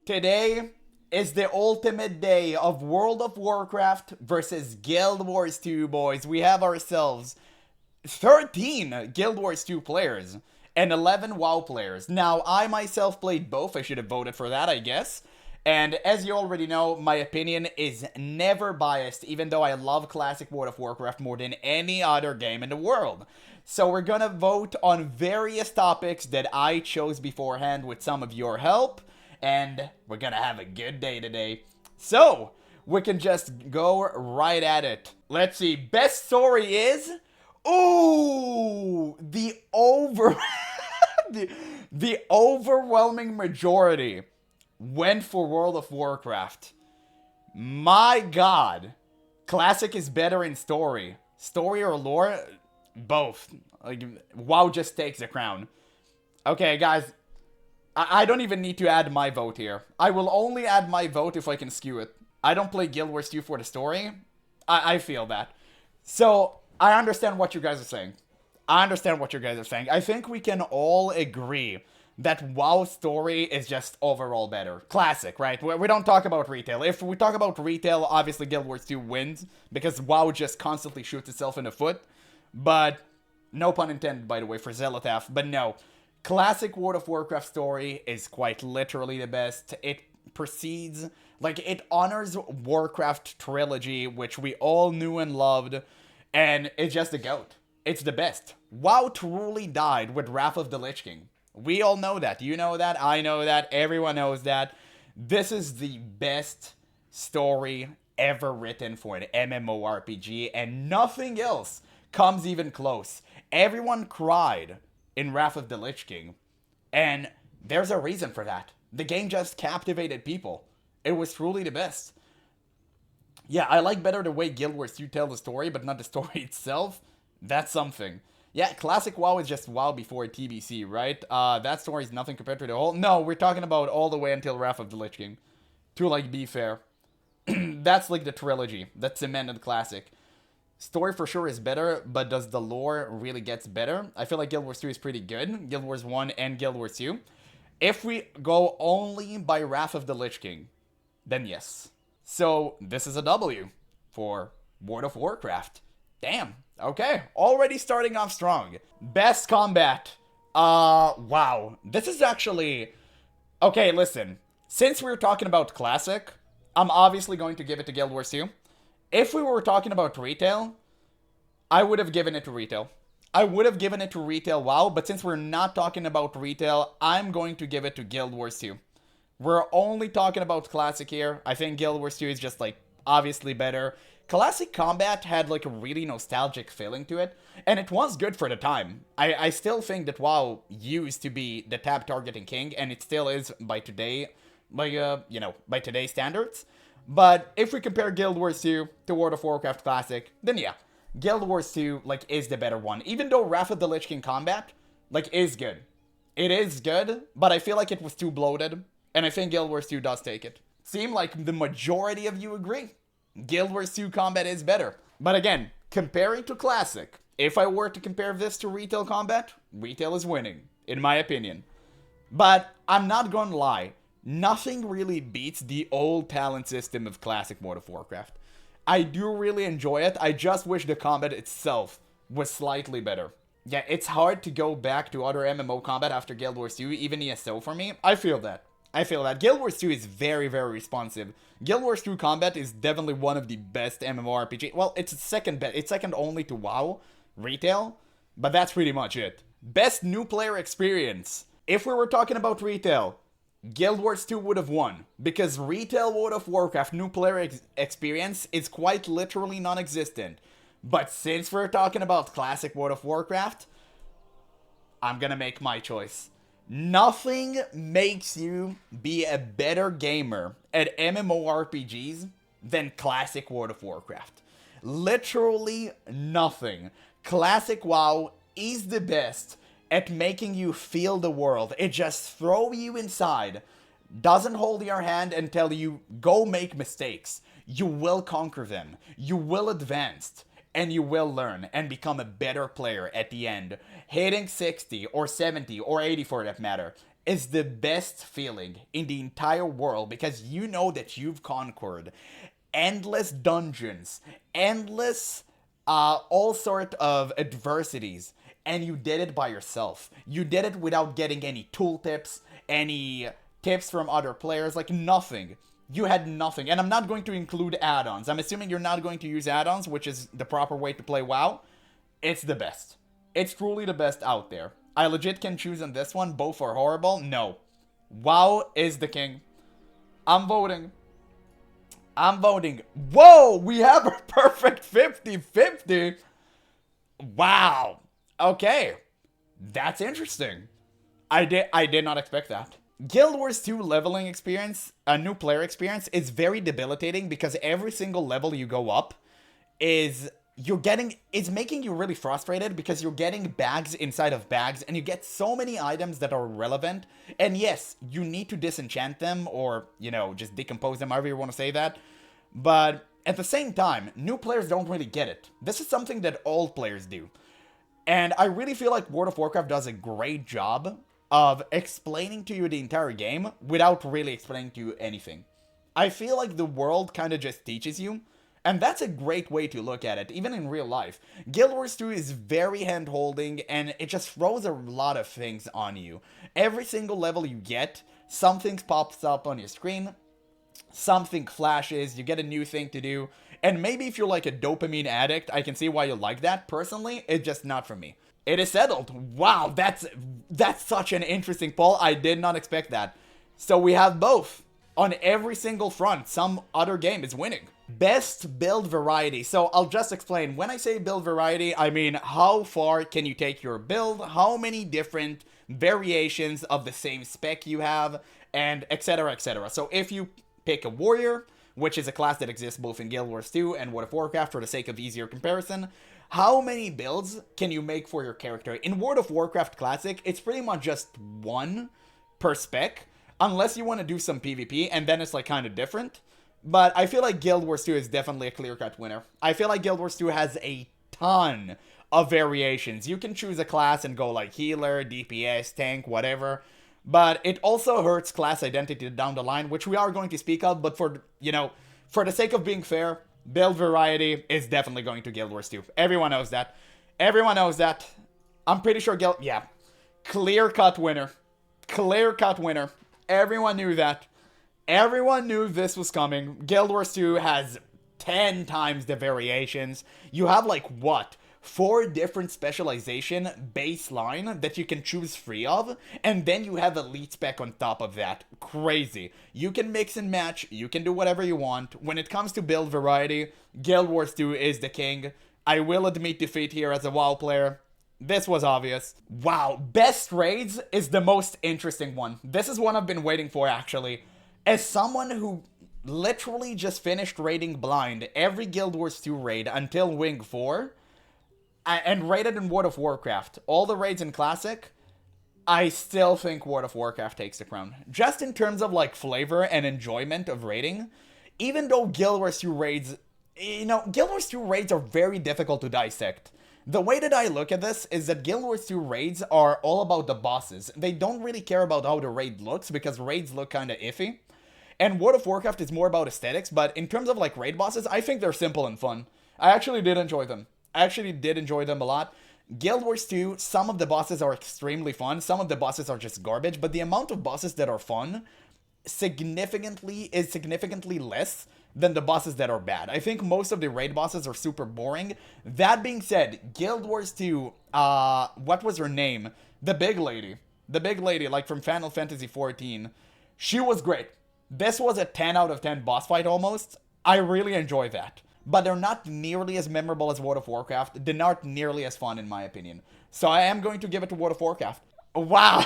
Today is the ultimate day of World of Warcraft versus Guild Wars 2, boys. We have ourselves 13 Guild Wars 2 players and 11 WoW players. Now, I myself played both. I should have voted for that, I guess. And as you already know, my opinion is never biased, even though I love classic World of Warcraft more than any other game in the world. So we're gonna vote on various topics that I chose beforehand with some of your help, and we're gonna have a good day today. So, we can just go right at it. Let's see, best story is... Ooh, the, the overwhelming majority went for World of Warcraft. My god. Classic is better in story. Story or lore? Both. Like, WoW just takes the crown. Okay, guys. I don't even need to add my vote here. I will only add my vote if I can skew it. I don't play Guild Wars 2 for the story. I feel that. So, I understand what you guys are saying. I think we can all agree that WoW story is just overall better. Classic, right? We don't talk about retail. If we talk about retail, obviously Guild Wars 2 wins, because WoW just constantly shoots itself in the foot. But, no pun intended, by the way, for GeneralApple. But no, classic World of Warcraft story is quite literally the best. It precedes, like, it honors Warcraft trilogy, which we all knew and loved, and it's just the GOAT. It's the best. WoW truly died with Wrath of the Lich King. We all know that. You know that. I know that. Everyone knows that. This is the best story ever written for an MMORPG, and nothing else comes even close. Everyone cried in Wrath of the Lich King, and there's a reason for that. The game just captivated people. It was truly the best. Yeah, I like better the way Guild Wars 2 tell the story, but not the story itself. That's something. Yeah, classic WoW is just WoW before TBC, right? That story is nothing compared to the whole... No, we're talking about all the way until Wrath of the Lich King. To, like, be fair. That's, like, the trilogy. That's cemented classic. Story for sure is better, but does the lore really gets better? I feel like Guild Wars 2 is pretty good. Guild Wars 1 and Guild Wars 2. If we go only by Wrath of the Lich King, then yes. So, this is a W for World of Warcraft. Damn. Okay. Already starting off strong. Best combat. Wow. This is actually... Okay, listen. Since we're talking about classic, I'm obviously going to give it to Guild Wars 2. If we were talking about retail, I would have given it to retail. I would have given it to retail WoW, but since we're not talking about retail, I'm going to give it to Guild Wars 2. We're only talking about classic here. I think Guild Wars 2 is just, like, obviously better. Classic combat had, like, a really nostalgic feeling to it, and it was good for the time. I still think that WoW used to be the tab targeting king, and it still is by today, by today's standards. But if we compare Guild Wars 2 to World of Warcraft Classic, then yeah, Guild Wars 2, like, is the better one. Even though Wrath of the Lich King combat, like, is good. It is good, but I feel like it was too bloated. And I think Guild Wars 2 does take it. Seem like the majority of you agree. Guild Wars 2 combat is better. But again, comparing to Classic, if I were to compare this to retail combat, retail is winning, in my opinion. But I'm not gonna lie, nothing really beats the old talent system of Classic World of Warcraft. I do really enjoy it, I just wish the combat itself was slightly better. Yeah, it's hard to go back to other MMO combat after Guild Wars 2, even ESO for me. I feel that. Guild Wars 2 is very, very responsive. Guild Wars 2 combat is definitely one of the best MMORPG. Well, it's second best. It's second only to WoW, retail, but that's pretty much it. Best new player experience. If we were talking about retail, Guild Wars 2 would have won, because retail World of Warcraft new player experience is quite literally non-existent. But since we're talking about classic World of Warcraft, I'm gonna make my choice. Nothing makes you be a better gamer at MMORPGs than classic World of Warcraft. Literally nothing. Classic WoW is the best at making you feel the world. It just throws you inside, doesn't hold your hand and tell you, go make mistakes. You will conquer them. You will advance. And you will learn and become a better player at the end. Hitting 60 or 70 or 80 for that matter is the best feeling in the entire world because you know that you've conquered endless dungeons, endless all sort of adversities, and you did it by yourself. You did it without getting any tooltips, any tips from other players, like nothing. You had nothing, and I'm not going to include add-ons. I'm assuming you're not going to use add-ons, which is the proper way to play WoW. It's the best. It's truly the best out there. I legit can choose on this one. Both are horrible. No. WoW is the king. I'm voting. I'm voting. Whoa! We have a perfect 50-50. Wow. Okay. That's interesting. I did not expect that. Guild Wars 2 leveling experience, a new player experience, is very debilitating because every single level you go up is it's making you really frustrated because you're getting bags inside of bags and you get so many items that are relevant. And yes, you need to disenchant them or, just decompose them, however you want to say that. But at the same time, new players don't really get it. This is something that old players do. And I really feel like World of Warcraft does a great job of explaining to you the entire game without really explaining to you anything. I feel like the world kind of just teaches you, and that's a great way to look at it, even in real life. Guild Wars 2 is very hand-holding, and it just throws a lot of things on you. Every single level you get, something pops up on your screen, something flashes, you get a new thing to do, and maybe if you're like a dopamine addict, I can see why you like that. Personally, it's just not for me. It is settled. Wow, that's such an interesting poll. I did not expect that. So we have both. On every single front, some other game is winning. Best build variety. So I'll just explain. When I say build variety, I mean how far can you take your build, how many different variations of the same spec you have, and etc, etc. So if you pick a warrior, which is a class that exists both in Guild Wars 2 and World of Warcraft for the sake of easier comparison, how many builds can you make for your character? In World of Warcraft Classic, it's pretty much just one per spec, unless you want to do some PvP, and then it's like kind of different. But I feel like Guild Wars 2 is definitely a clear-cut winner. I feel like Guild Wars 2 has a ton of variations. You can choose a class and go like healer, DPS, tank, whatever. But it also hurts class identity down the line, which we are going to speak of, but for the sake of being fair, build variety is definitely going to Guild Wars 2. Everyone knows that. Everyone knows that. I'm pretty sure yeah. Clear-cut winner. Clear-cut winner. Everyone knew that. Everyone knew this was coming. Guild Wars 2 has 10 times the variations. You have like, what? 4 different specialization baseline that you can choose free of, and then you have elite spec on top of that. Crazy. You can mix and match, you can do whatever you want. When it comes to build variety, Guild Wars 2 is the king. I will admit defeat here as a WoW player. This was obvious. Wow, best raids is the most interesting one. This is one I've been waiting for, actually. As someone who literally just finished raiding blind every Guild Wars 2 raid until Wing 4, and raided in World of Warcraft, all the raids in Classic, I still think World of Warcraft takes the crown. Just in terms of like flavor and enjoyment of raiding, even though Guild Wars 2 raids, Guild Wars 2 raids are very difficult to dissect. The way that I look at this is that Guild Wars 2 raids are all about the bosses. They don't really care about how the raid looks because raids look kinda iffy. And World of Warcraft is more about aesthetics, but in terms of like raid bosses, I think they're simple and fun. I actually did enjoy them. I actually did enjoy them a lot. Guild Wars 2, some of the bosses are extremely fun, some of the bosses are just garbage, but the amount of bosses that are fun is significantly less than the bosses that are bad. I think most of the raid bosses are super boring. That being said, Guild Wars 2, what was her name? The big lady, like from Final Fantasy XIV. She was great. This was a 10 out of 10 boss fight almost. I really enjoy that. But they're not nearly as memorable as World of Warcraft. They're not nearly as fun, in my opinion. So I am going to give it to World of Warcraft. Wow.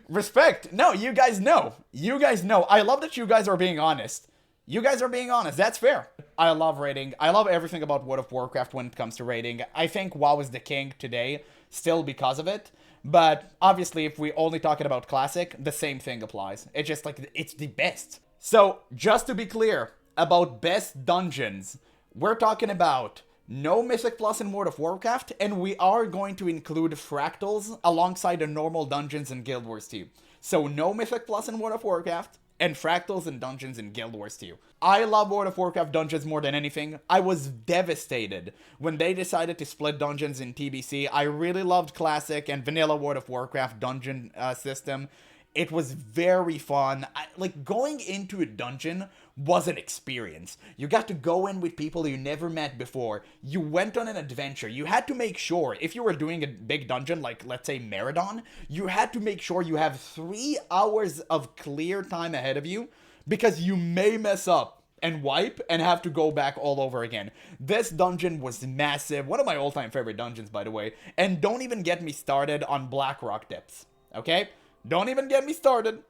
Respect. No, you guys know. You guys know. I love that you guys are being honest. You guys are being honest. That's fair. I love raiding. I love everything about World of Warcraft when it comes to raiding. I think WoW is the king today, still because of it. But obviously, if we're only talking about Classic, the same thing applies. It's just like, it's the best. So, just to be clear, about best dungeons, we're talking about no Mythic Plus in World of Warcraft, and we are going to include fractals alongside the normal dungeons in Guild Wars 2. So no Mythic Plus in World of Warcraft, and fractals and dungeons in Guild Wars 2. I love World of Warcraft dungeons more than anything. I was devastated when they decided to split dungeons in TBC. I really loved Classic and Vanilla World of Warcraft dungeon system. It was very fun. Like, going into a dungeon was an experience. You got to go in with people you never met before. You went on an adventure. You had to make sure, if you were doing a big dungeon, like, let's say, Meridon, you had to make sure you have 3 hours of clear time ahead of you, because you may mess up and wipe and have to go back all over again. This dungeon was massive. One of my all-time favorite dungeons, by the way. And don't even get me started on Blackrock Depths, okay? Don't even get me started.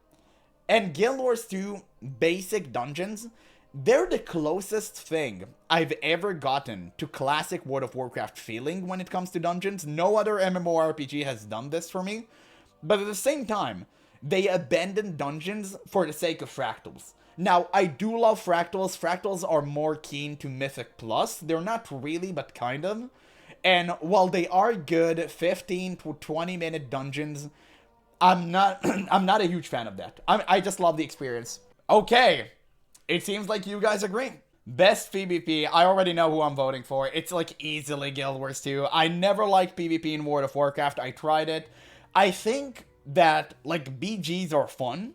And Guild Wars 2 basic dungeons, they're the closest thing I've ever gotten to classic World of Warcraft feeling when it comes to dungeons. No other MMORPG has done this for me. But at the same time, they abandoned dungeons for the sake of fractals. Now, I do love fractals. Fractals are more keen to Mythic Plus. They're not really, but kind of. And while they are good 15 to 20 minute dungeons, I'm not a huge fan of that. I just love the experience. Okay, it seems like you guys agree. Best PvP, I already know who I'm voting for. It's like easily Guild Wars 2. I never liked PvP in World of Warcraft. I tried it. I think that, like, BGs are fun.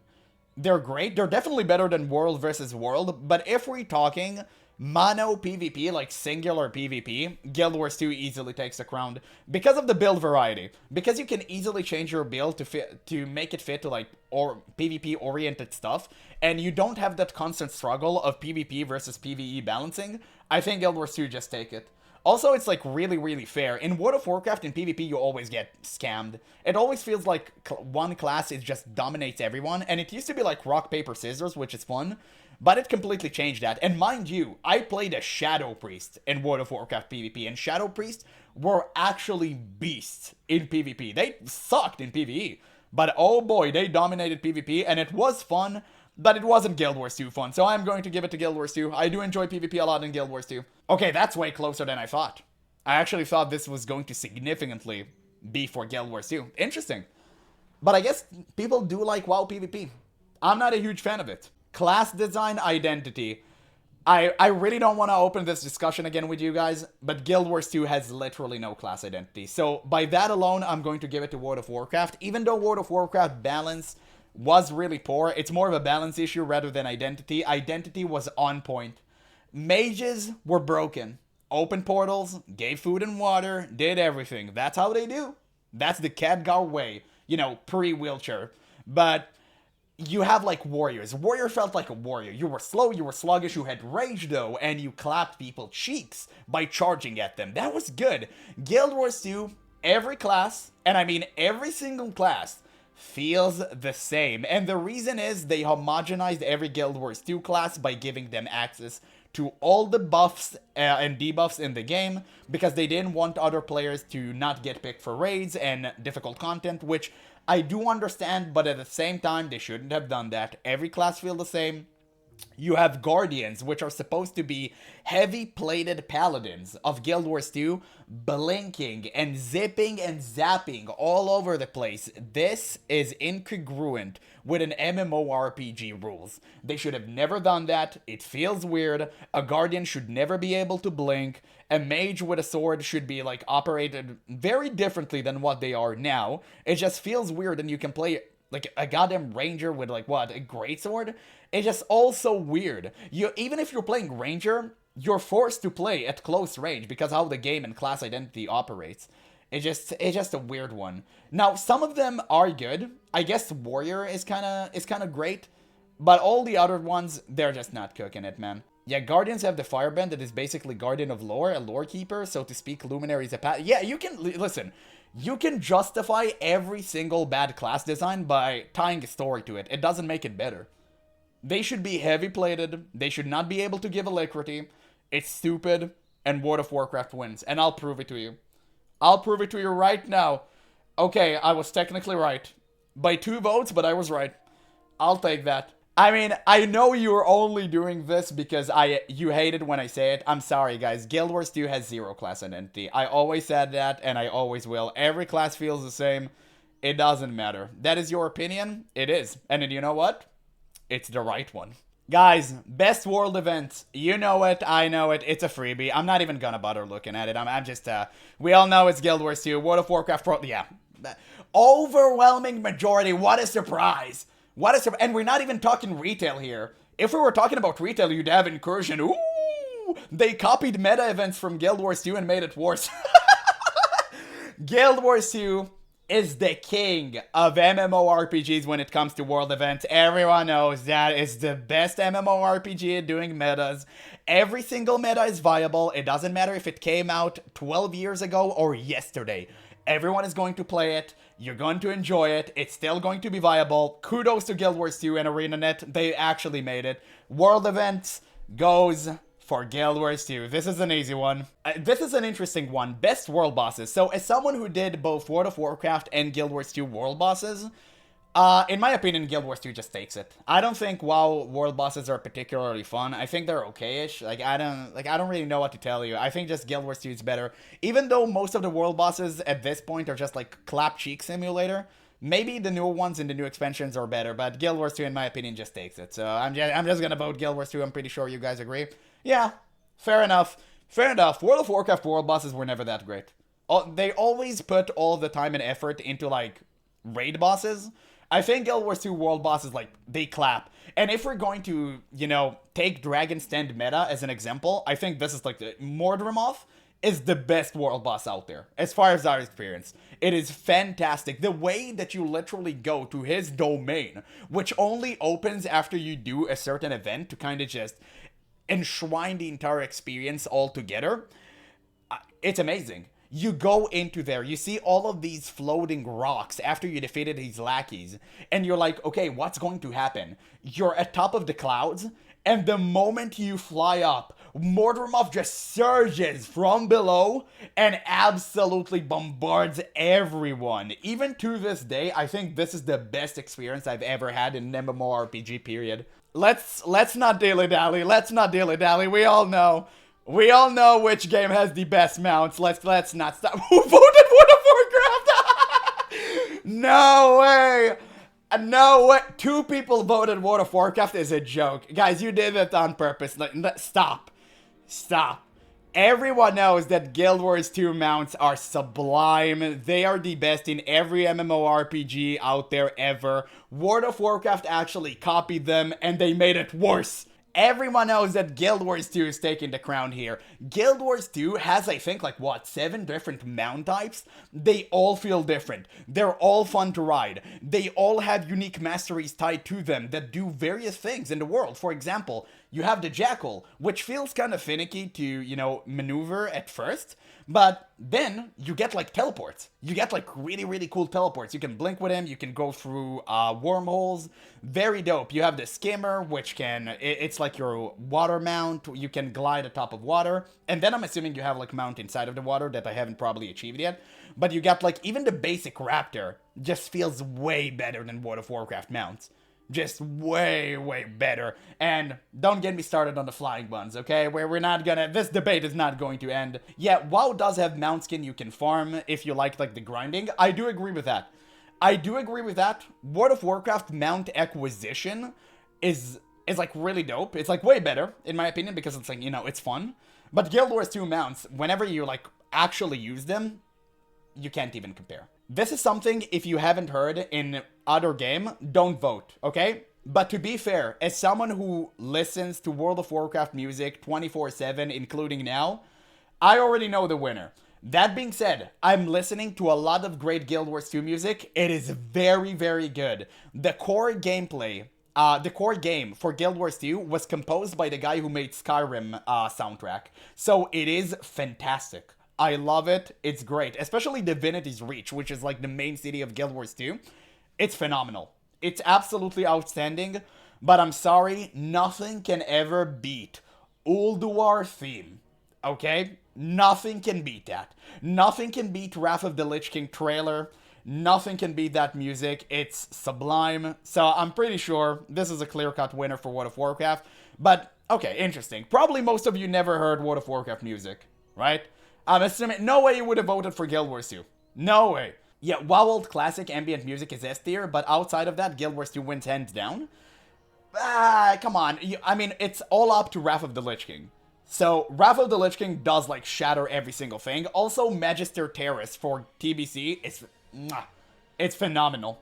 They're great. They're definitely better than World versus World. But if we're talking mono PvP, like singular PvP, Guild Wars 2 easily takes the crown because of the build variety. Because you can easily change your build to make it fit to like PvP oriented stuff, and you don't have that constant struggle of PvP versus PvE balancing. I think Guild Wars 2 just take it. Also, it's like really, really fair. In World of Warcraft, in PvP, you always get scammed. It always feels like one class just dominates everyone, and it used to be like rock, paper, scissors, which is fun. But it completely changed that. And mind you, I played a Shadow Priest in World of Warcraft PvP. And Shadow Priests were actually beasts in PvP. They sucked in PvE. But oh boy, they dominated PvP. And it was fun, but it wasn't Guild Wars 2 fun. So I'm going to give it to Guild Wars 2. I do enjoy PvP a lot in Guild Wars 2. Okay, that's way closer than I thought. I actually thought this was going to significantly be for Guild Wars 2. Interesting. But I guess people do like WoW PvP. I'm not a huge fan of it. Class design identity. I really don't want to open this discussion again with you guys, but Guild Wars 2 has literally no class identity. So by that alone, I'm going to give it to World of Warcraft. Even though World of Warcraft balance was really poor, it's more of a balance issue rather than identity. Identity was on point. Mages were broken. Open portals, gave food and water, did everything. That's how they do. That's the Khadgar way. You know, pre-wheelchair. But you have like warriors. Warrior felt like a warrior. You were slow, you were sluggish, you had rage though, and you clapped people cheeks by charging at them. That was good. Guild Wars 2, every class, and I mean every single class, feels the same. And the reason is they homogenized every Guild Wars 2 class by giving them access to all the buffs and debuffs in the game, because they didn't want other players to not get picked for raids and difficult content, which I do understand, but at the same time, they shouldn't have done that. Every class feels the same. You have Guardians, which are supposed to be heavy-plated paladins of Guild Wars 2, blinking and zipping and zapping all over the place. This is incongruent with an MMORPG rules. They should have never done that. It feels weird. A Guardian should never be able to blink. A mage with a sword should be like operated very differently than what they are now. It just feels weird, and you can play like a goddamn ranger with like what, a greatsword? It's just all so weird. Even if you're playing ranger, you're forced to play at close range because how the game and class identity operates. It's just a weird one. Now, some of them are good. I guess warrior is kind of great, but all the other ones, they're just not cooking it, man. Yeah, Guardians have the Fireband that is basically Guardian of Lore, a lore keeper, so to speak. Luminaries a path. Yeah, you can listen. You can justify every single bad class design by tying a story to it. It doesn't make it better. They should be heavy-plated. They should not be able to give alacrity. It's stupid, and World of Warcraft wins. And I'll prove it to you. I'll prove it to you right now. Okay, I was technically right. By 2 votes, but I was right. I'll take that. I mean, I know you're only doing this because you hate it when I say it. I'm sorry, guys. Guild Wars 2 has zero class identity. I always said that, and I always will. Every class feels the same. It doesn't matter. That is your opinion. It is. And then you know what? It's the right one. Guys, best world event. You know it. I know it. It's a freebie. I'm not even gonna bother looking at it. I'm just, we all know it's Guild Wars 2. World of Warcraft Pro. Yeah. Overwhelming majority. What a surprise. What a surprise. And we're not even talking retail here. If we were talking about retail, you'd have Incursion. Ooh. They copied meta events from Guild Wars 2 and made it worse. Guild Wars 2 is the king of MMORPGs when it comes to world events. Everyone knows that it's the best MMORPG at doing metas. Every single meta is viable. It doesn't matter if it came out 12 years ago or yesterday. Everyone is going to play it. You're going to enjoy it. It's still going to be viable. Kudos to Guild Wars 2 and ArenaNet. They actually made it. World events goes for Guild Wars 2. This is an easy one. This is an interesting one. Best world bosses. So as someone who did both World of Warcraft and Guild Wars 2 world bosses, in my opinion, Guild Wars 2 just takes it. I don't think WoW world bosses are particularly fun. I think they're okay-ish. I don't really know what to tell you. I think just Guild Wars 2 is better. Even though most of the world bosses at this point are just like clap cheek simulator. Maybe the new ones in the new expansions are better, but Guild Wars 2, in my opinion, just takes it. So I'm just gonna vote Guild Wars 2. I'm pretty sure you guys agree. Yeah, fair enough. Fair enough. World of Warcraft world bosses were never that great. They always put all the time and effort into, like, raid bosses. I think Guild Wars 2 world bosses, like, they clap. And if we're going to, you know, take Dragon's Den meta as an example, I think this is, like, the Mordremoth is the best world boss out there, as far as our experience. It is fantastic. The way that you literally go to his domain, which only opens after you do a certain event to kind of just enshrine the entire experience all together, it's amazing. You go into there, you see all of these floating rocks after you defeated these lackeys, and you're like, okay, what's going to happen? You're at top of the clouds, and the moment you fly up, Mordremoth just surges from below and absolutely bombards everyone. Even to this day, I think this is the best experience I've ever had in an MMORPG, period. Let's not dilly-dally. Let's not dilly-dally. We all know which game has the best mounts. Let's not stop. Who voted World of Warcraft? No way. No way. 2 people voted World of Warcraft is a joke. Guys, you did it on purpose. Stop. Stop. Everyone knows that Guild Wars 2 mounts are sublime. They are the best in every MMORPG out there ever. World of Warcraft actually copied them, and they made it worse. Everyone knows that Guild Wars 2 is taking the crown here. Guild Wars 2 has, I think, like, what, 7 different mount types? They all feel different. They're all fun to ride. They all have unique masteries tied to them that do various things in the world. For example, you have the Jackal, which feels kind of finicky to, you know, maneuver at first. But then you get, like, teleports. You get, like, really, really cool teleports. You can blink with him. You can go through wormholes. Very dope. You have the Skimmer, which can... It's like your water mount. You can glide atop of water. And then I'm assuming you have, like, mount inside of the water that I haven't probably achieved yet. But you got, like, even the basic Raptor just feels way better than World of Warcraft mounts. Just way, way better. And don't get me started on the flying ones, okay? We're not gonna... This debate is not going to end. Yeah, WoW does have mount skin you can farm if you like the grinding. I do agree with that. World of Warcraft mount acquisition is like really dope. It's like way better, in my opinion, because it's like, you know, it's fun. But Guild Wars 2 mounts, whenever you like actually use them, you can't even compare. This is something, if you haven't heard in other game, don't vote, okay? But to be fair, as someone who listens to World of Warcraft music 24/7, including now, I already know the winner. That being said, I'm listening to a lot of great Guild Wars 2 music. It is very, very good. The core gameplay, the core game for Guild Wars 2 was composed by the guy who made Skyrim soundtrack. So it is fantastic. I love it. It's great. Especially Divinity's Reach, which is like the main city of Guild Wars 2. It's phenomenal. It's absolutely outstanding. But I'm sorry, nothing can ever beat Ulduar theme. Okay? Nothing can beat that. Nothing can beat Wrath of the Lich King trailer. Nothing can beat that music. It's sublime. So I'm pretty sure this is a clear-cut winner for World of Warcraft. But, okay, interesting. Probably most of you never heard World of Warcraft music, right? I'm assuming no way you would have voted for Guild Wars 2. No way. Yeah, WoW Old Classic ambient music is S tier, but outside of that, Guild Wars 2 wins hands down. Come on. I mean, it's all up to Wrath of the Lich King. So, Wrath of the Lich King does, like, shatter every single thing. Also, Magister Terrace for TBC is... It's phenomenal.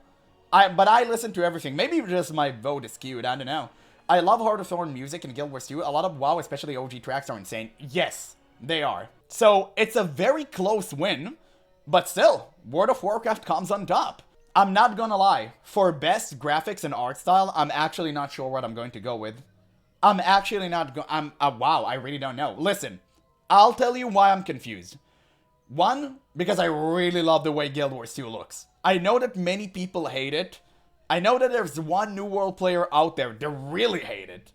But I listen to everything. Maybe just my vote is skewed, I don't know. I love Heart of Thorn music in Guild Wars 2. A lot of WoW, especially OG tracks, are insane. Yes, they are. So, it's a very close win. But still, World of Warcraft comes on top. I'm not gonna lie. For best graphics and art style, I'm actually not sure what I'm going to go with. I'm actually not wow, I really don't know. Listen, I'll tell you why I'm confused. One, because I really love the way Guild Wars 2 looks. I know that many people hate it. I know that there's one New World player out there that really hate it.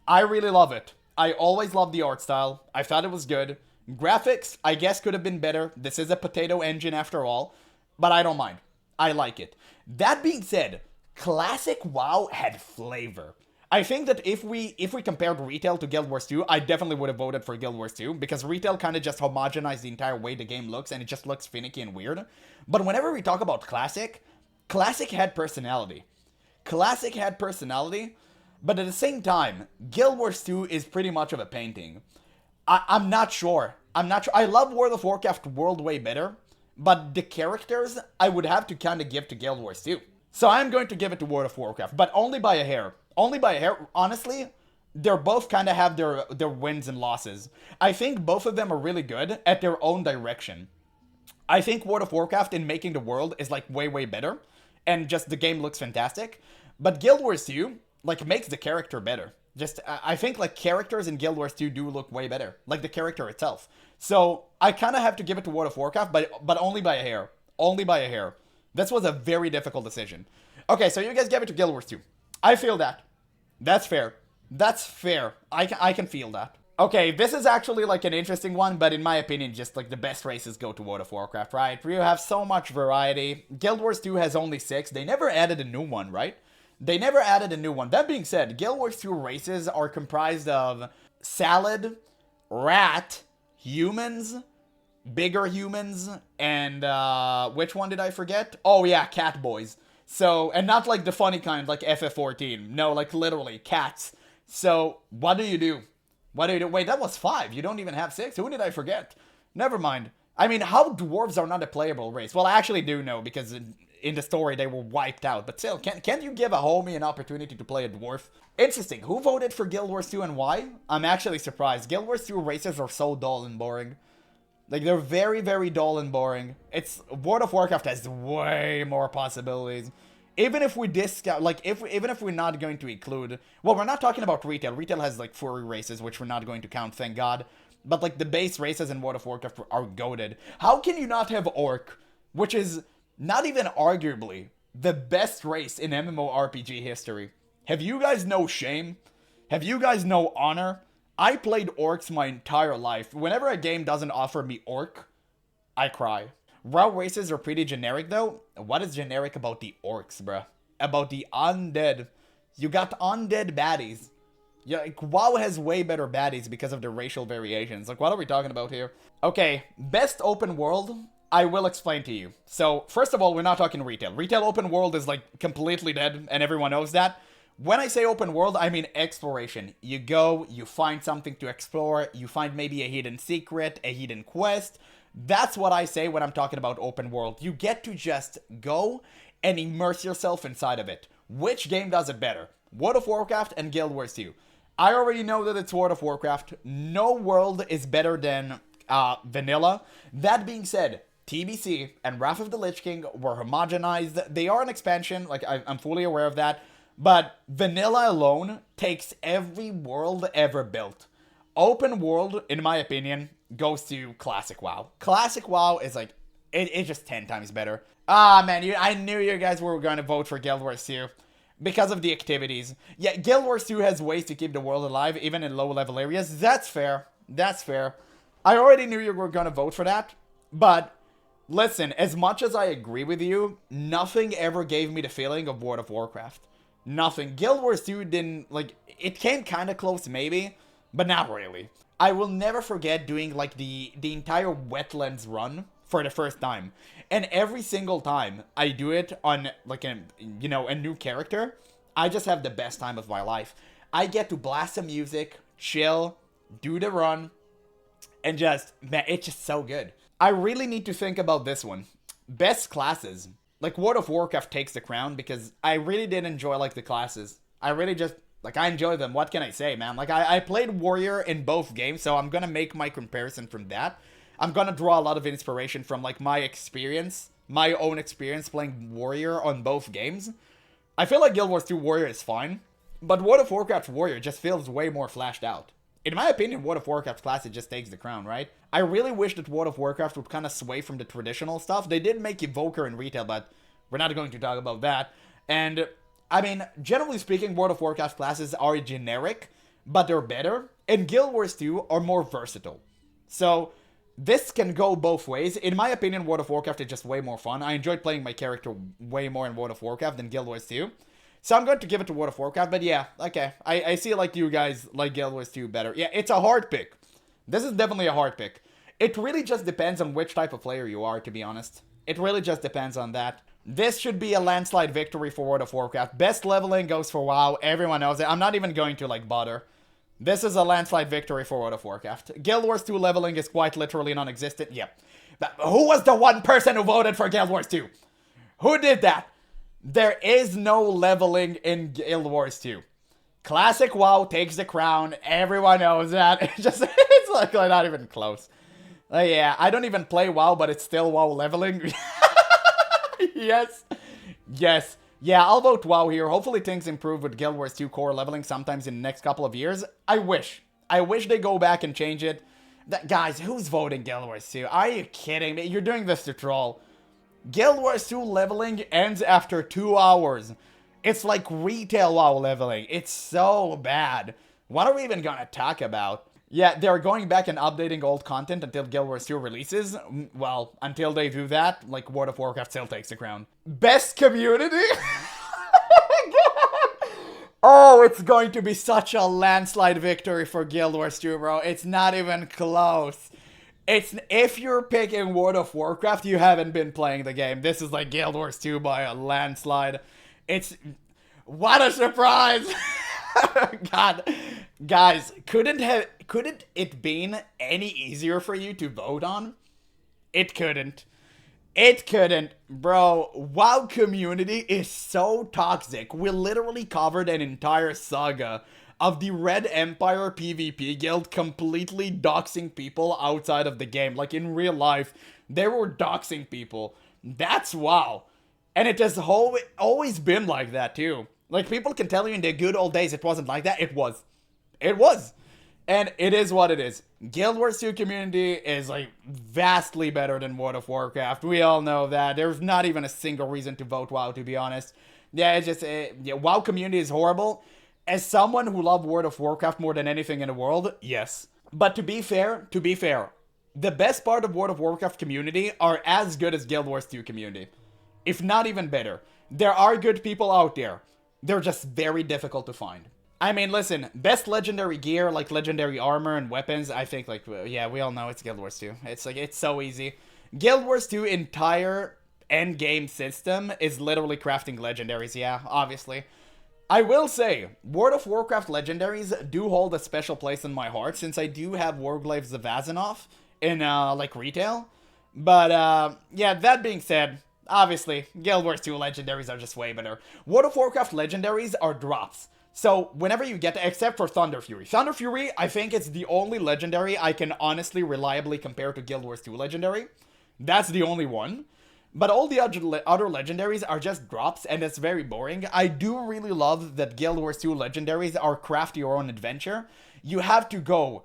I really love it. I always loved the art style. I thought it was good. Graphics, I guess, could have been better. This is a potato engine after all. But I don't mind. I like it. That being said, classic WoW had flavor. I think that if we compared retail to Guild Wars 2, I definitely would have voted for Guild Wars 2, because retail kind of just homogenized the entire way the game looks, and it just looks finicky and weird. But whenever we talk about Classic, Classic had personality. Classic had personality, but at the same time, Guild Wars 2 is pretty much of a painting. I'm not sure. I love World of Warcraft World way better, but the characters, I would have to kind of give to Guild Wars 2. So I'm going to give it to World of Warcraft, but only by a hair. Only by a hair. Honestly, they're both kind of have their wins and losses. I think both of them are really good at their own direction. I think World of Warcraft in making the world is like way, way better, and just the game looks fantastic. But Guild Wars 2, like, makes the character better. Just, I think, like, characters in Guild Wars 2 do look way better. Like, the character itself. So, I kind of have to give it to World of Warcraft, but only by a hair. Only by a hair. This was a very difficult decision. Okay, so you guys gave it to Guild Wars 2. I feel that. That's fair. That's fair. I can feel that. Okay, this is actually, like, an interesting one, but in my opinion, just, like, the best races go to World of Warcraft, right? You have so much variety. Guild Wars 2 has only 6. They never added a new one, right? They never added a new one. That being said, Guild Wars 2 races are comprised of salad, rat, humans, bigger humans, and which one did I forget? Oh yeah, cat boys. So, and not like the funny kind like FF14. No, like literally cats. So, what do you do? What do you do? Wait, that was 5. You don't even have 6? Who did I forget? Never mind. I mean, how dwarves are not a playable race? Well, I actually do know, because in the story they were wiped out. But still, can't you give a homie an opportunity to play a dwarf? Interesting. Who voted for Guild Wars 2 and why? I'm actually surprised. Guild Wars 2 races are so dull and boring. Like, they're very, very dull and boring. World of Warcraft has way more possibilities. Even if we discount, like, even if we're not going to include... Well, we're not talking about retail. Retail has, like, furry races, which we're not going to count, thank God. But, like, the base races in World of Warcraft are goated. How can you not have Orc, which is not even arguably the best race in MMORPG history? Have you guys no shame? Have you guys no honor? I played Orcs my entire life. Whenever a game doesn't offer me Orc, I cry. WoW races are pretty generic, though. What is generic about the Orcs, bruh? About the undead. You got undead baddies. Yeah, like, WoW has way better baddies because of the racial variations. Like, what are we talking about here? Okay, best open world, I will explain to you. So, first of all, we're not talking retail. Retail open world is, like, completely dead, and everyone knows that. When I say open world, I mean exploration. You go, you find something to explore, you find maybe a hidden secret, a hidden quest. That's what I say when I'm talking about open world. You get to just go and immerse yourself inside of it. Which game does it better? World of Warcraft and Guild Wars 2. I already know that it's World of Warcraft. No world is better than vanilla. That being said, TBC and Wrath of the Lich King were homogenized. They are an expansion, like I'm fully aware of that. But vanilla alone takes every world ever built. Open world, in my opinion, goes to Classic WoW. Classic WoW is like, it's just 10 times better. Ah, man, I knew you guys were going to vote for Guild Wars 2. Because of the activities. Yeah, Guild Wars 2 has ways to keep the world alive, even in low-level areas. That's fair. That's fair. I already knew you were going to vote for that. But Listen, as much as I agree with you, nothing ever gave me the feeling of World of Warcraft. Nothing. Guild Wars 2 didn't, like, it came kind of close maybe, but not really. I will never forget doing, like, the entire Wetlands run for the first time. And every single time I do it on, like, a new character, I just have the best time of my life. I get to blast some music, chill, do the run, and just, man, it's just so good. I really need to think about this one. Best classes. Like, World of Warcraft takes the crown because I really did enjoy, like, the classes. I really just, like, I enjoy them. What can I say, man? Like, I played Warrior in both games, so I'm gonna make my comparison from that. I'm gonna draw a lot of inspiration from, like, my experience, my own experience playing Warrior on both games. I feel like Guild Wars 2 Warrior is fine, but World of Warcraft Warrior just feels way more flashed out. In my opinion, World of Warcraft Classic just takes the crown, right? I really wish that World of Warcraft would kind of sway from the traditional stuff. They did make Evoker in retail, but we're not going to talk about that. And, I mean, generally speaking, World of Warcraft classes are generic, but they're better. And Guild Wars 2 are more versatile. So, this can go both ways. In my opinion, World of Warcraft is just way more fun. I enjoyed playing my character way more in World of Warcraft than Guild Wars 2. So I'm going to give it to World of Warcraft, but yeah, okay. I see like you guys like Guild Wars 2 better. Yeah, it's a hard pick. This is definitely a hard pick. It really just depends on which type of player you are, to be honest. It really just depends on that. This should be a landslide victory for World of Warcraft. Best leveling goes for WoW. Everyone knows it. I'm not even going to like bother. This is a landslide victory for World of Warcraft. Guild Wars 2 leveling is quite literally non-existent. Yep. But who was the one person who voted for Guild Wars 2? Who did that? There is no leveling in Guild Wars 2. Classic WoW takes the crown. Everyone knows that. It's like not even close. Yeah, I don't even play WoW, but it's still WoW leveling. Yes. Yes. Yeah, I'll vote WoW here. Hopefully things improve with Guild Wars 2 core leveling sometimes in the next couple of years. I wish. I wish they go back and change it. Guys, who's voting Guild Wars 2? Are you kidding me? You're doing this to troll. Guild Wars 2 leveling ends after 2 hours. It's like retail WoW leveling. It's so bad. What are we even gonna talk about? Yeah, they're going back and updating old content until Guild Wars 2 releases. Well, until they do that, like World of Warcraft still takes the crown. Best community? Oh, it's going to be such a landslide victory for Guild Wars 2, bro. It's not even close. If you're picking World of Warcraft, you haven't been playing the game. This is like Guild Wars 2 by a landslide. What a surprise! God, guys, couldn't it been any easier for you to vote on? It couldn't. It couldn't. Bro, WoW community is so toxic. We literally covered an entire saga of the Red Empire PvP guild completely doxing people outside of the game. Like, in real life, they were doxing people. That's WoW. And it has always been like that, too. Like, people can tell you in the good old days it wasn't like that. It was. It was. And it is what it is. Guild Wars 2 community is, like, vastly better than World of Warcraft. We all know that. There's not even a single reason to vote WoW, to be honest. Yeah, it's just, yeah, WoW community is horrible. As someone who loved World of Warcraft more than anything in the world, yes. But to be fair, the best part of World of Warcraft community are as good as Guild Wars 2 community. If not even better. There are good people out there. They're just very difficult to find. I mean, listen, best legendary gear, like legendary armor and weapons, I think, like, yeah, we all know it's Guild Wars 2. It's like, it's so easy. Guild Wars 2 entire endgame system is literally crafting legendaries, yeah, obviously. I will say, World of Warcraft legendaries do hold a special place in my heart, since I do have Warglaive Zavazanov in, like, retail. But, yeah, that being said, obviously, Guild Wars 2 legendaries are just way better. World of Warcraft legendaries are drops. So, whenever you get to, except for Thunder Fury. Thunder Fury, I think it's the only legendary I can honestly, reliably compare to Guild Wars 2 legendary. That's the only one. But all the other legendaries are just drops, and it's very boring. I do really love that Guild Wars 2 legendaries are craft your own adventure. You have to go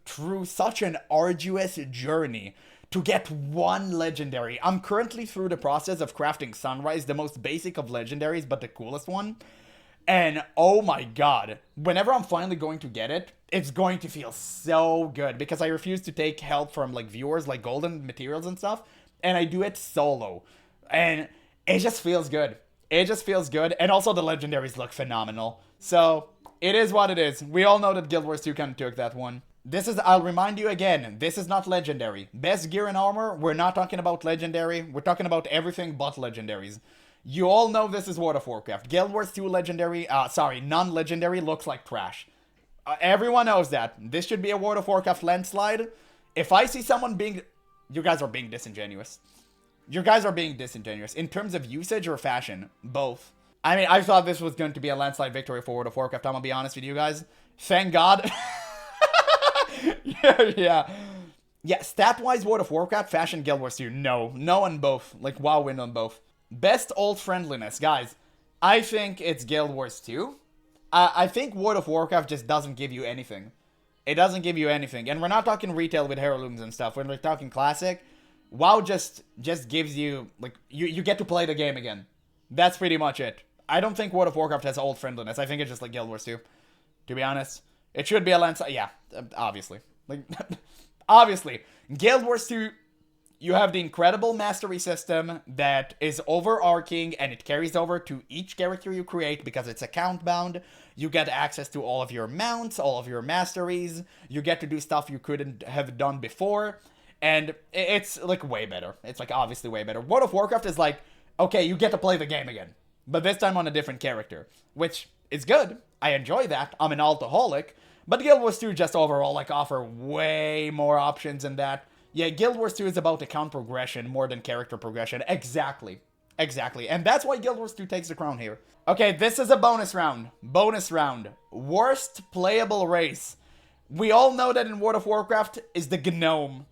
through such an arduous journey to get one legendary. I'm currently through the process of crafting Sunrise, the most basic of legendaries, but the coolest one. And oh my god, whenever I'm finally going to get it, it's going to feel so good, because I refuse to take help from like viewers like golden materials and stuff. and I do it solo. And it just feels good. It just feels good. And also the legendaries look phenomenal. So, it is what it is. We all know that Guild Wars 2 kind of took that one. This is, I'll remind you again, this is not legendary. Best gear and armor, we're not talking about legendary. We're talking about everything but legendaries. You all know this is World of Warcraft. Guild Wars 2 legendary, non-legendary looks like trash. Everyone knows that. This should be a World of Warcraft landslide. If I see someone being... You guys are being disingenuous. You guys are being disingenuous. In terms of usage or fashion, both. I mean, I thought this was going to be a landslide victory for World of Warcraft. I'm gonna be honest with you guys. Thank God. yeah. Yeah, stat-wise, World of Warcraft, fashion, Guild Wars 2. No on both. Like, WoW win on both. Best old friendliness. Guys, I think it's Guild Wars 2. I think World of Warcraft just doesn't give you anything. It doesn't give you anything. And we're not talking retail with heirlooms and stuff. When we're talking classic, WoW just gives you, like, you get to play the game again. That's pretty much it. I don't think World of Warcraft has old friendliness. I think it's just like Guild Wars 2. To be honest. It should be a landslide. Yeah, obviously. Like, obviously. Guild Wars 2, you have the incredible mastery system that is overarching and it carries over to each character you create because it's account bound. You get access to all of your mounts, all of your masteries. You get to do stuff you couldn't have done before. And it's, like, way better. It's, like, obviously way better. World of Warcraft is like, okay, you get to play the game again. But this time on a different character. Which is good. I enjoy that. I'm an alcoholic. But Guild Wars 2 just overall, like, offer way more options than that. Yeah, Guild Wars 2 is about account progression more than character progression. Exactly. Exactly. And that's why Guild Wars 2 takes the crown here. Okay, this is a bonus round. Bonus round. Worst playable race. We all know that in World of Warcraft is the Gnome.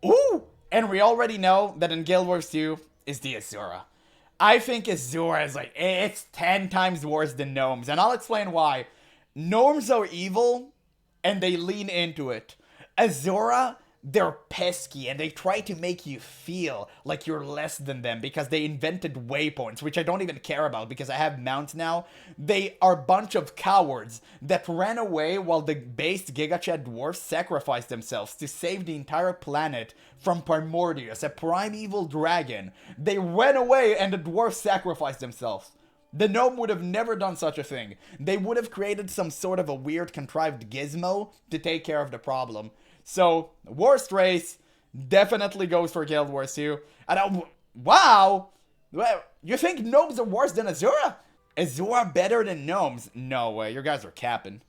Ooh! And we already know that in Guild Wars 2 is the Azura. I think Azura is like, it's 10 times worse than Gnomes. And I'll explain why. Gnomes are evil, and they lean into it. Azura, they're pesky, and they try to make you feel like you're less than them because they invented waypoints, which I don't even care about because I have mounts now. They are a bunch of cowards that ran away while the base Gigachad dwarfs sacrificed themselves to save the entire planet from Primordius, a primeval dragon. They ran away and the dwarfs sacrificed themselves. The gnome would have never done such a thing. They would have created some sort of a weird contrived gizmo to take care of the problem. So, worst race definitely goes for Guild Wars 2. And wow! You think gnomes are worse than Azura? Azura better than gnomes? No way. You guys are capping.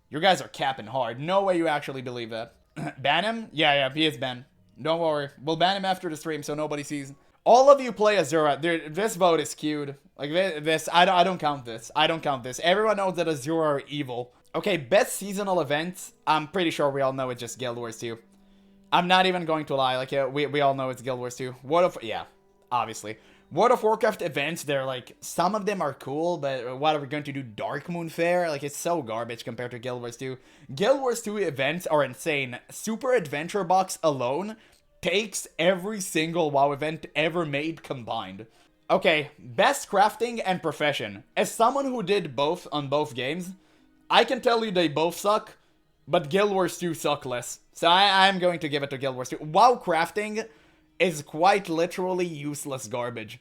You guys are capping hard. No way you actually believe that. Ban him? Yeah, he is banned. Don't worry. We'll ban him after the stream so nobody sees. All of you play Azura. This vote is skewed. Like, this, I don't count this. I don't count this. Everyone knows that Azura are evil. Okay, best seasonal events. I'm pretty sure we all know it's just Guild Wars 2. I'm not even going to lie. Like, we all know it's Guild Wars 2. Yeah, obviously. World of Warcraft events, they're like, some of them are cool, but what are we going to do? Dark Moon Fair? Like, it's so garbage compared to Guild Wars 2. Guild Wars 2 events are insane. Super Adventure Box alone takes every single WoW event ever made combined. Okay, best crafting and profession. As someone who did both on both games, I can tell you they both suck, but Guild Wars 2 suck less. So I'm going to give it to Guild Wars 2. WoW crafting is quite literally useless garbage.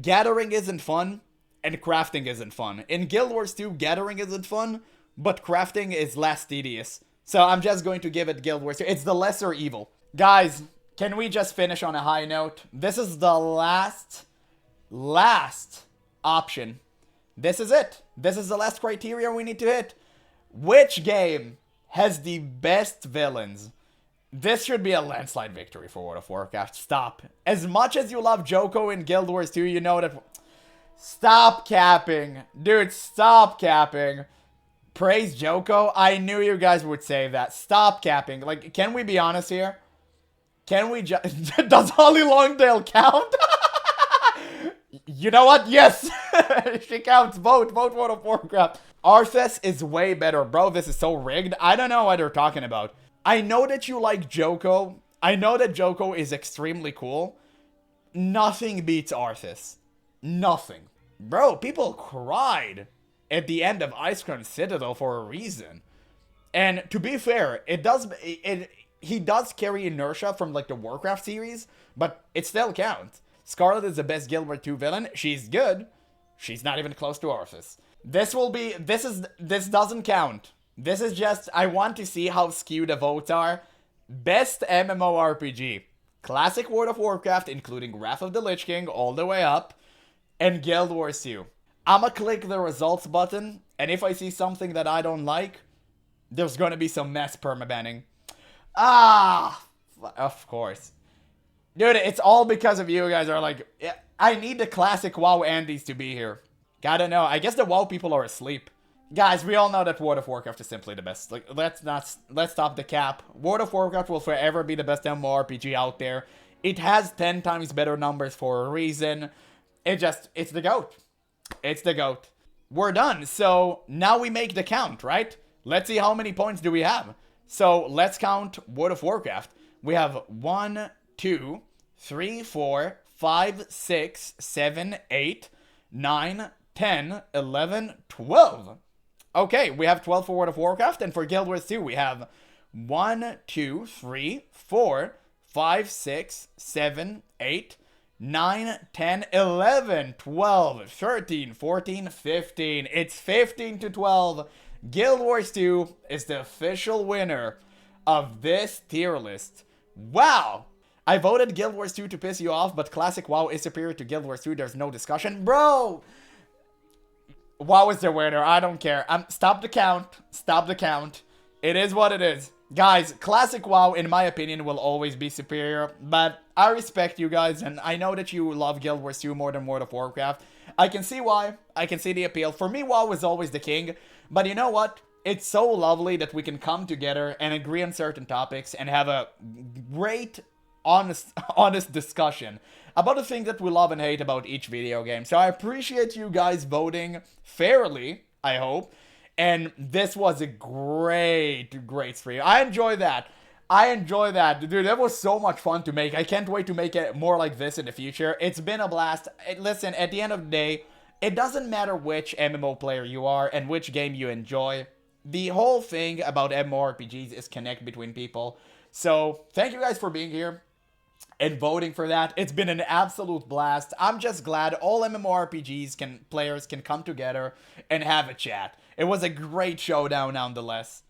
Gathering isn't fun, and crafting isn't fun. In Guild Wars 2, gathering isn't fun, but crafting is less tedious. So I'm just going to give it Guild Wars 2. It's the lesser evil. Guys, can we just finish on a high note? This is the last option. This is it. This is the last criteria we need to hit. Which game has the best villains? This should be a landslide victory for World of Warcraft. Stop. As much as you love Joko in Guild Wars 2, you know that... Stop capping. Dude, stop capping. Praise Joko? I knew you guys would say that. Stop capping. Like, can we be honest here? Can we just... Does Holly Longdale count? You know what? Yes! She counts. Vote World of Warcraft. Arthas is way better. Bro, this is so rigged. I don't know what they're talking about. I know that you like Joko. I know that Joko is extremely cool. Nothing beats Arthas. Nothing. Bro, people cried at the end of Icecrown Citadel for a reason. And to be fair, he does carry inertia from like the Warcraft series, but it still counts. Scarlet is the best Guild Wars 2 villain. She's good. She's not even close to Arthas. This doesn't count. This is just, I want to see how skewed the votes are. Best MMORPG. Classic World of Warcraft, including Wrath of the Lich King, all the way up. And Guild Wars 2. I'ma click the results button, and if I see something that I don't like, there's gonna be some mass permabanning. Ah! Of course. Dude, it's all because of you guys are like, I need the classic WoW Andes to be here. Gotta know. I guess the WoW people are asleep. Guys, we all know that World of Warcraft is simply the best. Like, let's stop the cap. World of Warcraft will forever be the best MMORPG out there. It has 10 times better numbers for a reason. It's the GOAT. It's the GOAT. We're done. So now we make the count, right? Let's see how many points do we have. So let's count World of Warcraft. We have 1, 2, 3, 4, 5, 6, 7, 8, 9, 10, 11, 12. Okay, we have 12 for World of Warcraft, and for Guild Wars 2, we have 1, 2, 3, 4, 5, 6, 7, 8, 9, 10, 11, 12, 13, 14, 15. It's 15 to 12. Guild Wars 2 is the official winner of this tier list. Wow! I voted Guild Wars 2 to piss you off, but Classic WoW is superior to Guild Wars 2. There's no discussion. Bro! WoW is the winner. I don't care. Stop the count. Stop the count. It is what it is. Guys, Classic WoW, in my opinion, will always be superior. But I respect you guys, and I know that you love Guild Wars 2 more than World of Warcraft. I can see why. I can see the appeal. For me, WoW is always the king. But you know what? It's so lovely that we can come together and agree on certain topics and have a great, honest discussion about the things that we love and hate about each video game. So I appreciate you guys voting fairly, I hope. And this was a great stream. I enjoy that. Dude, that was so much fun to make. I can't wait to make it more like this in the future. It's been a blast. Listen, at the end of the day, it doesn't matter which MMO player you are and which game you enjoy. The whole thing about MMORPGs is connect between people. So, thank you guys for being here and voting for that. It's been an absolute blast. I'm just glad all MMORPGs players can come together and have a chat. It was a great showdown nonetheless.